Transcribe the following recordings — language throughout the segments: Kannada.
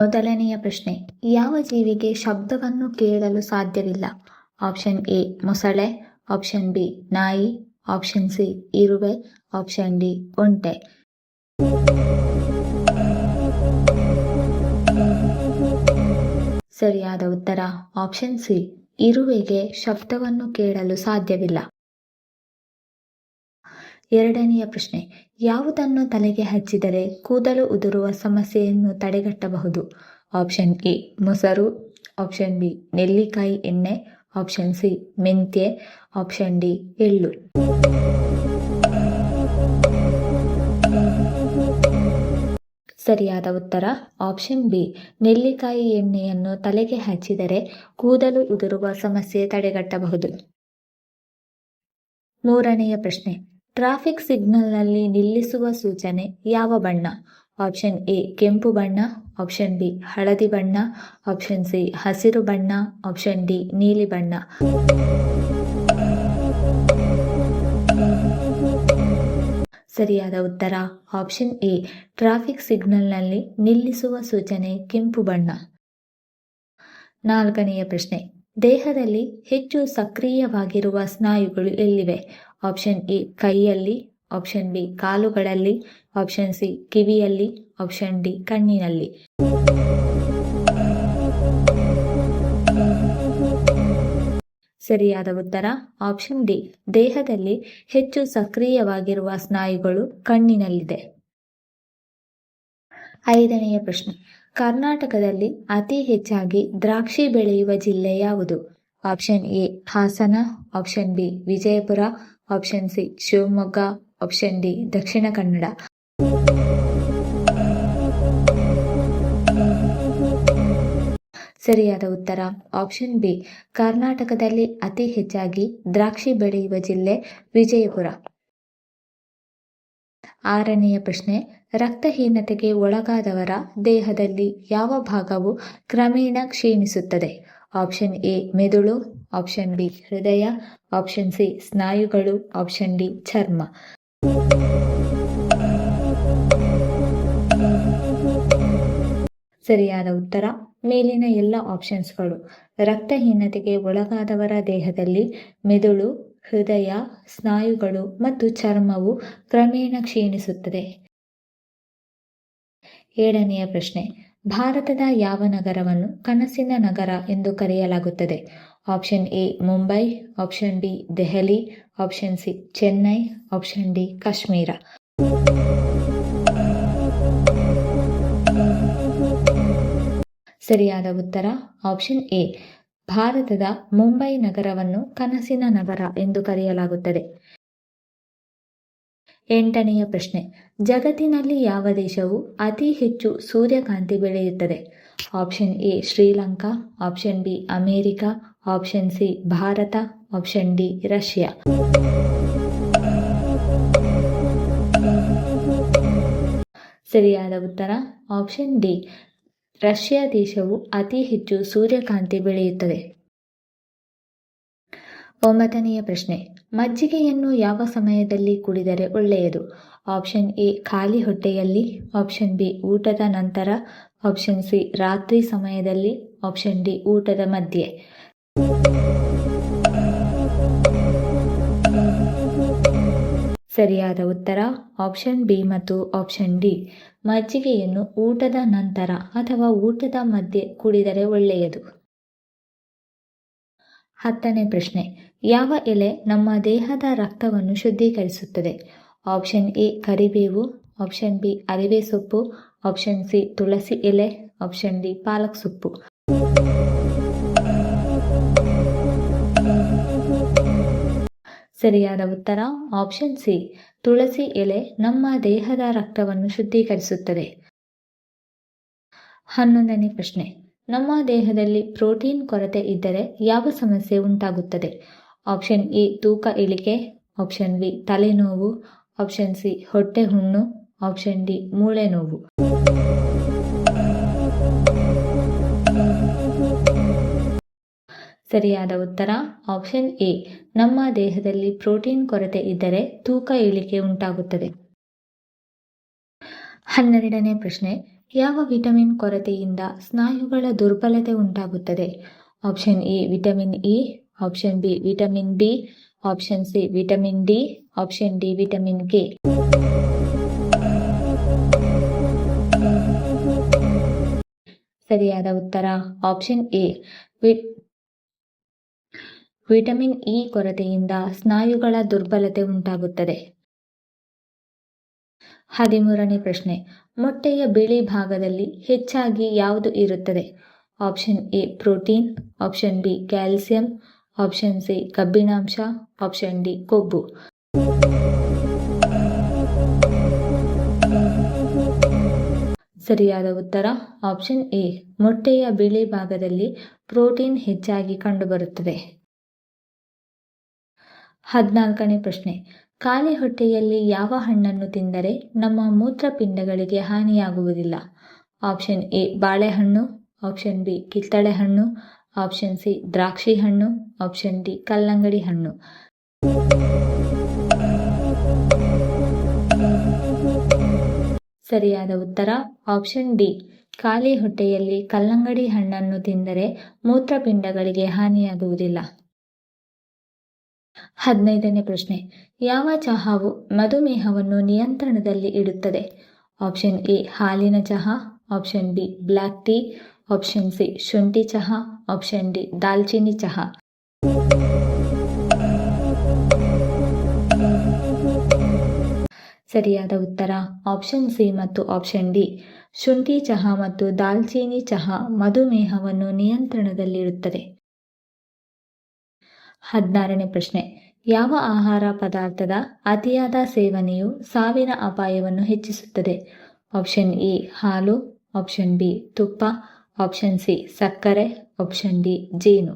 ಮೊದಲನೆಯ ಪ್ರಶ್ನೆ, ಯಾವ ಜೀವಿಗೆ ಶಬ್ದವನ್ನು ಕೇಳಲು ಸಾಧ್ಯವಿಲ್ಲ? ಆಪ್ಷನ್ ಎ ಮೊಸಳೆ, ಆಪ್ಷನ್ ಬಿ ನಾಯಿ, ಆಪ್ಷನ್ ಸಿ ಇರುವೆ, ಆಪ್ಷನ್ ಡಿ ಒಂಟೆ. ಸರಿಯಾದ ಉತ್ತರ ಆಪ್ಷನ್ ಸಿ, ಇರುವೆಗೆ ಶಬ್ದವನ್ನು ಕೇಳಲು ಸಾಧ್ಯವಿಲ್ಲ. ಎರಡನೆಯ ಪ್ರಶ್ನೆ, ಯಾವುದನ್ನು ತಲೆಗೆ ಹಚ್ಚಿದರೆ ಕೂದಲು ಉದುರುವ ಸಮಸ್ಯೆಯನ್ನು ತಡೆಗಟ್ಟಬಹುದು? ಆಪ್ಷನ್ ಎ ಮೊಸರು, ಆಪ್ಷನ್ ಬಿ ನೆಲ್ಲಿಕಾಯಿ ಎಣ್ಣೆ, ಆಪ್ಷನ್ ಸಿ ಮೆಂತ್ಯೆ, ಆಪ್ಷನ್ ಡಿ ಎಳ್ಳು. ಸರಿಯಾದ ಉತ್ತರ ಆಪ್ಷನ್ ಬಿ, ನೆಲ್ಲಿಕಾಯಿ ಎಣ್ಣೆಯನ್ನು ತಲೆಗೆ ಹಚ್ಚಿದರೆ ಕೂದಲು ಉದುರುವ ಸಮಸ್ಯೆ ತಡೆಗಟ್ಟಬಹುದು. ಮೂರನೆಯ ಪ್ರಶ್ನೆ, ಟ್ರಾಫಿಕ್ ಸಿಗ್ನಲ್ನಲ್ಲಿ ನಿಲ್ಲಿಸುವ ಸೂಚನೆ ಯಾವ ಬಣ್ಣ? ಆಪ್ಷನ್ ಎ ಕೆಂಪು ಬಣ್ಣ, ಆಪ್ಷನ್ ಬಿ ಹಳದಿ ಬಣ್ಣ, ಆಪ್ಷನ್ ಸಿ ಹಸಿರು ಬಣ್ಣ, ಆಪ್ಷನ್ ಡಿ ನೀಲಿ ಬಣ್ಣ. ಸರಿಯಾದ ಉತ್ತರ ಆಪ್ಷನ್ ಎ, ಟ್ರಾಫಿಕ್ ಸಿಗ್ನಲ್ನಲ್ಲಿ ನಿಲ್ಲಿಸುವ ಸೂಚನೆ ಕೆಂಪು ಬಣ್ಣ. ನಾಲ್ಕನೆಯ ಪ್ರಶ್ನೆ, ದೇಹದಲ್ಲಿ ಹೆಚ್ಚು ಸಕ್ರಿಯವಾಗಿರುವ ಸ್ನಾಯುಗಳು ಎಲ್ಲಿವೆ? ಆಪ್ಷನ್ ಎ ಕೈಯಲ್ಲಿ, ಆಪ್ಷನ್ ಬಿ ಕಾಲುಗಳಲ್ಲಿ, ಆಪ್ಷನ್ ಸಿ ಕಿವಿಯಲ್ಲಿ, ಆಪ್ಷನ್ ಡಿ ಕಣ್ಣಿನಲ್ಲಿ. ಸರಿಯಾದ ಉತ್ತರ ಆಪ್ಷನ್ ಡಿ, ದೇಹದಲ್ಲಿ ಹೆಚ್ಚು ಸಕ್ರಿಯವಾಗಿರುವ ಸ್ನಾಯುಗಳು ಕಣ್ಣಿನಲ್ಲಿದೆ. ಐದನೆಯ ಪ್ರಶ್ನೆ, ಕರ್ನಾಟಕದಲ್ಲಿ ಅತಿ ಹೆಚ್ಚಾಗಿ ದ್ರಾಕ್ಷಿ ಬೆಳೆಯುವ ಜಿಲ್ಲೆ ಯಾವುದು? Option A Hassan, option B Vijayapura, option C Shivamogga, option D Dakshina Kannada. ಸರಿಯಾದ ಉತ್ತರ ಆಪ್ಷನ್ ಬಿ, ಕರ್ನಾಟಕದಲ್ಲಿ ಅತಿ ಹೆಚ್ಚಾಗಿ ದ್ರಾಕ್ಷಿ ಬೆಳೆಯುವ ಜಿಲ್ಲೆ ವಿಜಯಪುರ. ಆರನೆಯ ಪ್ರಶ್ನೆ, ರಕ್ತಹೀನತೆಗೆ ಒಳಗಾದವರ ದೇಹದಲ್ಲಿ ಯಾವ ಭಾಗವು ಕ್ರಮೇಣ ಕ್ಷೀಣಿಸುತ್ತದೆ? ಆಪ್ಷನ್ ಎ ಮೆದುಳು, ಆಪ್ಷನ್ ಬಿ ಹೃದಯ, ಆಪ್ಷನ್ ಸಿ ಸ್ನಾಯುಗಳು, ಆಪ್ಷನ್ ಡಿ ಚರ್ಮ. ಸರಿಯಾದ ಉತ್ತರ ಮೇಲಿನ ಎಲ್ಲ ಆಪ್ಷನ್ಸ್ಗಳು. ರಕ್ತಹೀನತೆಗೆ ಒಳಗಾದವರ ದೇಹದಲ್ಲಿ ಮೆದುಳು, ಹೃದಯ, ಸ್ನಾಯುಗಳು ಮತ್ತು ಚರ್ಮವು ಕ್ರಮೇಣ ಕ್ಷೀಣಿಸುತ್ತದೆ. ಏಳನೆಯ ಪ್ರಶ್ನೆ, ಭಾರತದ ಯಾವ ನಗರವನ್ನು ಕನಸಿನ ನಗರ ಎಂದು ಕರೆಯಲಾಗುತ್ತದೆ? Option A Mumbai, option B Delhi, option C Chennai, option D Kashmir. ಸರಿಯಾದ ಉತ್ತರ ಆಪ್ಷನ್ ಎ, ಭಾರತದ ಮುಂಬೈ ನಗರವನ್ನು ಕನಸಿನ ನಗರ ಎಂದು ಕರೆಯಲಾಗುತ್ತದೆ. ಎಂಟನೆಯ ಪ್ರಶ್ನೆ, ಜಗತ್ತಿನಲ್ಲಿ ಯಾವ ದೇಶವು ಅತಿ ಹೆಚ್ಚು ಸೂರ್ಯಕಾಂತಿ ಬೆಳೆಯುತ್ತದೆ? Option A Sri Lanka, option B America, option C Bharat, option D Russia. ಸರಿಯಾದ ಉತ್ತರ ಆಪ್ಷನ್ ಡಿ, ರಷ್ಯಾ ದೇಶವು ಅತಿ ಹೆಚ್ಚು ಸೂರ್ಯಕಾಂತಿ ಬೆಳೆಯುತ್ತದೆ. ಒಂಬತ್ತನೆಯ ಪ್ರಶ್ನೆ, ಮಜ್ಜಿಗೆಯನ್ನು ಯಾವ ಸಮಯದಲ್ಲಿ ಕುಡಿದರೆ ಒಳ್ಳೆಯದು? ಆಪ್ಷನ್ ಎ ಖಾಲಿ ಹೊಟ್ಟೆಯಲ್ಲಿ, ಆಪ್ಷನ್ ಬಿ ಊಟದ ನಂತರ, ಆಪ್ಷನ್ ಸಿ ರಾತ್ರಿ ಸಮಯದಲ್ಲಿ, ಆಪ್ಷನ್ ಡಿ ಊಟದ ಮಧ್ಯೆ. ಸರಿಯಾದ ಉತ್ತರ ಆಪ್ಷನ್ ಬಿ ಮತ್ತು ಆಪ್ಷನ್ ಡಿ, ಮಜ್ಜಿಗೆಯನ್ನು ಊಟದ ನಂತರ ಅಥವಾ ಊಟದ ಮಧ್ಯೆ ಕುಡಿದರೆ ಒಳ್ಳೆಯದು. ಹತ್ತನೇ ಪ್ರಶ್ನೆ, ಯಾವ ಎಲೆ ನಮ್ಮ ದೇಹದ ರಕ್ತವನ್ನು ಶುದ್ಧೀಕರಿಸುತ್ತದೆ? ಆಪ್ಷನ್ ಎ ಕರಿಬೇವು, ಆಪ್ಷನ್ ಬಿ ಅರಿವೆ ಸೊಪ್ಪು, ಆಪ್ಷನ್ ಸಿ ತುಳಸಿ ಎಲೆ, ಆಪ್ಷನ್ ಡಿ ಪಾಲಕ್ ಸೊಪ್ಪು. ಸರಿಯಾದ ಉತ್ತರ ಆಪ್ಷನ್ ಸಿ, ತುಳಸಿ ಎಲೆ ನಮ್ಮ ದೇಹದ ರಕ್ತವನ್ನು ಶುದ್ಧೀಕರಿಸುತ್ತದೆ. 11ನೇ ಪ್ರಶ್ನೆ, ನಮ್ಮ ದೇಹದಲ್ಲಿ ಪ್ರೋಟೀನ್ ಕೊರತೆ ಇದ್ದರೆ ಯಾವ ಸಮಸ್ಯೆ ಉಂಟಾಗುತ್ತದೆ? ಆಪ್ಷನ್ ಎ ತೂಕ ಇಳಿಕೆ, ಆಪ್ಷನ್ ಬಿ ತಲೆನೋವು, ಆಪ್ಷನ್ ಸಿ ಹೊಟ್ಟೆ ಹುಣ್ಣು, ಆಪ್ಷನ್ ಡಿ ಮೂಳೆ ನೋವು. ಸರಿಯಾದ ಉತ್ತರ ಆಪ್ಷನ್ ಎ, ನಮ್ಮ ದೇಹದಲ್ಲಿ ಪ್ರೋಟೀನ್ ಕೊರತೆ ಇದ್ದರೆ ತೂಕ ಇಳಿಕೆ ಉಂಟಾಗುತ್ತದೆ. 12ನೇ ಪ್ರಶ್ನೆ, ಯಾವ ವಿಟಮಿನ್ ಕೊರತೆಯಿಂದ ಸ್ನಾಯುಗಳ ದುರ್ಬಲತೆ ಉಂಟಾಗುತ್ತದೆ? Option A vitamin E, option B vitamin B, option C vitamin D, option D vitamin K. ಸರಿಯಾದ ಉತ್ತರ ಆಪ್ಷನ್ ಎ ವಿಟಮಿನ್ ಇ ಕೊರತೆಯಿಂದ ಸ್ನಾಯುಗಳ ದುರ್ಬಲತೆ ಉಂಟಾಗುತ್ತದೆ. 13ನೇ ಪ್ರಶ್ನೆ, ಮೊಟ್ಟೆಯ ಬಿಳಿ ಭಾಗದಲ್ಲಿ ಹೆಚ್ಚಾಗಿ ಯಾವುದು ಇರುತ್ತದೆ? Option A protein, option B calcium, option C ಕಬ್ಬಿಣಾಂಶ, ಆಪ್ಷನ್ ಡಿ ಕೊಬ್ಬು. ಸರಿಯಾದ ಉತ್ತರ ಆಪ್ಷನ್ ಎ ಮೊಟ್ಟೆಯ ಬಿಳಿ ಭಾಗದಲ್ಲಿ ಪ್ರೋಟೀನ್ ಹೆಚ್ಚಾಗಿ ಕಂಡುಬರುತ್ತದೆ. 14ನೇ ಪ್ರಶ್ನೆ, ಖಾಲಿ ಹೊಟ್ಟೆಯಲ್ಲಿ ಯಾವ ಹಣ್ಣನ್ನು ತಿಂದರೆ ನಮ್ಮ ಮೂತ್ರಪಿಂಡಗಳಿಗೆ ಹಾನಿಯಾಗುವುದಿಲ್ಲ? ಆಪ್ಷನ್ ಎ ಬಾಳೆಹಣ್ಣು, ಆಪ್ಷನ್ ಬಿ ಕಿತ್ತಳೆ ಹಣ್ಣು, ಆಪ್ಷನ್ ಸಿ ದ್ರಾಕ್ಷಿ ಹಣ್ಣು, ಆಪ್ಷನ್ ಡಿ ಕಲ್ಲಂಗಡಿ ಹಣ್ಣು. ಸರಿಯಾದ ಉತ್ತರ ಆಪ್ಷನ್ ಡಿ ಖಾಲಿ ಹೊಟ್ಟೆಯಲ್ಲಿ ಕಲ್ಲಂಗಡಿ ಹಣ್ಣನ್ನು ತಿಂದರೆ ಮೂತ್ರಪಿಂಡಗಳಿಗೆ ಹಾನಿಯಾಗುವುದಿಲ್ಲ. 15ನೇ ಪ್ರಶ್ನೆ, ಯಾವ ಚಹಾವು ಮಧುಮೇಹವನ್ನು ನಿಯಂತ್ರಣದಲ್ಲಿ ಇಡುತ್ತದೆ? ಆಪ್ಷನ್ ಎ ಹಾಲಿನ ಚಹಾ, option B black tea, option C ಶುಂಠಿ ಚಹಾ, ಆಪ್ಷನ್ ಡಿ ದಾಲ್ಚಿನ್ನಿ ಚಹಾ. ಸರಿಯಾದ ಉತ್ತರ ಆಪ್ಷನ್ ಸಿ ಮತ್ತು ಆಪ್ಷನ್ ಡಿ ಶುಂಠಿ ಚಹಾ ಮತ್ತು ದಾಲ್ಚಿನ್ನಿ ಚಹಾ ಮಧುಮೇಹವನ್ನು ನಿಯಂತ್ರಣದಲ್ಲಿಡುತ್ತದೆ. 16ನೇ ಪ್ರಶ್ನೆ, ಯಾವ ಆಹಾರ ಪದಾರ್ಥದ ಅತಿಯಾದ ಸೇವನೆಯು ಸಾವಿನ ಅಪಾಯವನ್ನು ಹೆಚ್ಚಿಸುತ್ತದೆ? ಆಪ್ಷನ್ ಎ ಹಾಲು, ಆಪ್ಷನ್ ಬಿ ತುಪ್ಪ, ಆಪ್ಷನ್ ಸಿ ಸಕ್ಕರೆ, ಆಪ್ಷನ್ ಡಿ ಜೇನು.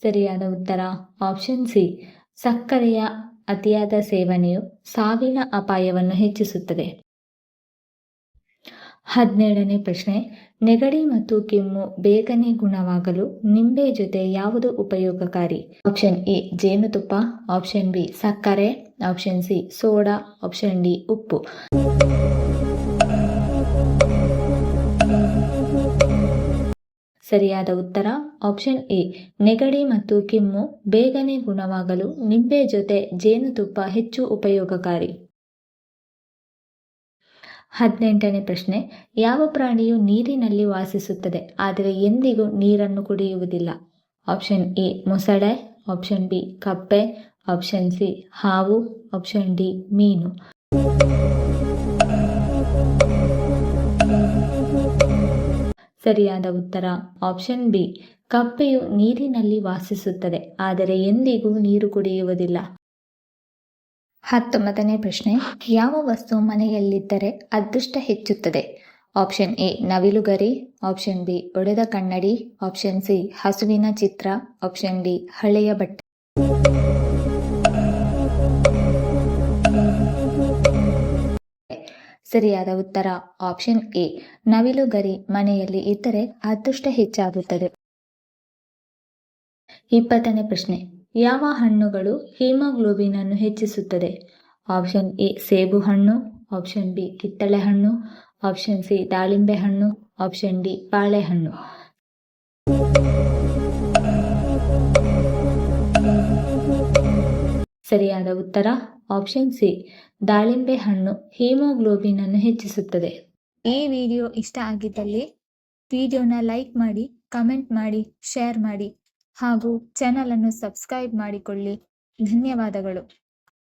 ಸರಿಯಾದ ಉತ್ತರ ಆಪ್ಷನ್ ಸಿ ಸಕ್ಕರೆಯ ಅತಿಯಾದ ಸೇವನೆಯು ಸಾವಿನ ಅಪಾಯವನ್ನು ಹೆಚ್ಚಿಸುತ್ತದೆ. 17ನೇ ಪ್ರಶ್ನೆ, ನೆಗಡಿ ಮತ್ತು ಕೆಮ್ಮು ಬೇಗನೆ ಗುಣವಾಗಲು ನಿಂಬೆ ಜೊತೆ ಯಾವುದು ಉಪಯೋಗಕಾರಿ? ಆಪ್ಷನ್ ಎ ಜೇನುತುಪ್ಪ, ಆಪ್ಷನ್ ಬಿ ಸಕ್ಕರೆ, option C soda, option D ಉಪ್ಪು. ಸರಿಯಾದ ಉತ್ತರ ಆಪ್ಷನ್ ಎ ನೆಗಡಿ ಮತ್ತು ಕೆಮ್ಮು ಬೇಗನೆ ಗುಣವಾಗಲು ನಿಂಬೆ ಜೊತೆ ಜೇನುತುಪ್ಪ ಹೆಚ್ಚು ಉಪಯೋಗಕಾರಿ. 18ನೇ ಪ್ರಶ್ನೆ, ಯಾವ ಪ್ರಾಣಿಯು ನೀರಿನಲ್ಲಿ ವಾಸಿಸುತ್ತದೆ ಆದರೆ ಎಂದಿಗೂ ನೀರನ್ನು ಕುಡಿಯುವುದಿಲ್ಲ? ಆಪ್ಷನ್ ಎ ಮೊಸಳೆ, ಆಪ್ಷನ್ ಬಿ ಕಪ್ಪೆ, ಆಪ್ಷನ್ ಸಿ ಹಾವು, ಆಪ್ಷನ್ ಡಿ ಮೀನು. ಸರಿಯಾದ ಉತ್ತರ ಆಪ್ಷನ್ ಬಿ ಕಪ್ಪೆಯು ನೀರಿನಲ್ಲಿ ವಾಸಿಸುತ್ತದೆ ಆದರೆ ಎಂದಿಗೂ ನೀರು ಕುಡಿಯುವುದಿಲ್ಲ. 19ನೇ ಪ್ರಶ್ನೆ, ಯಾವ ವಸ್ತು ಮನೆಯಲ್ಲಿದ್ದರೆ ಅದೃಷ್ಟ ಹೆಚ್ಚುತ್ತದೆ? Option A Navilugari, option B ಒಡೆದ ಕನ್ನಡಿ, ಆಪ್ಷನ್ ಸಿ ಹಸುವಿನ ಚಿತ್ರ, ಆಪ್ಷನ್ ಡಿ ಹಳೆಯ ಬಟ್ಟೆ. ಸರಿಯಾದ ಉತ್ತರ ಆಪ್ಷನ್ ಎ ನವಿಲುಗರಿ ಮನೆಯಲ್ಲಿ ಇದ್ದರೆ ಅದೃಷ್ಟ ಹೆಚ್ಚಾಗುತ್ತದೆ. 20ನೇ ಪ್ರಶ್ನೆ, ಯಾವ ಹಣ್ಣುಗಳು ಹಿಮೋಗ್ಲೋಬಿನ್ ಅನ್ನು ಹೆಚ್ಚಿಸುತ್ತದೆ? ಆಪ್ಷನ್ ಎ ಸೇಬು ಹಣ್ಣು, ಆಪ್ಷನ್ ಬಿ ಕಿತ್ತಳೆ ಹಣ್ಣು, ಆಪ್ಷನ್ ಸಿ ದಾಳಿಂಬೆ ಹಣ್ಣು, ಆಪ್ಷನ್ ಡಿ ಬಾಳೆಹಣ್ಣು. ಸರಿಯಾದ ಉತ್ತರ ಆಪ್ಷನ್ ಸಿ ದಾಳಿಂಬೆ ಹಣ್ಣು ಹಿಮೋಗ್ಲೋಬಿನ್ ಅನ್ನು ಹೆಚ್ಚಿಸುತ್ತದೆ. ಈ ವಿಡಿಯೋ ಇಷ್ಟ ಆಗಿದ್ದಲ್ಲಿ ವಿಡಿಯೋನ ಲೈಕ್ ಮಾಡಿ, ಕಮೆಂಟ್ ಮಾಡಿ, ಶೇರ್ ಮಾಡಿ ಹಾಗೂ ಚಾನಲ್ ಅನ್ನು ಸಬ್ಸ್ಕ್ರೈಬ್ ಮಾಡಿಕೊಳ್ಳಿ. ಧನ್ಯವಾದಗಳು.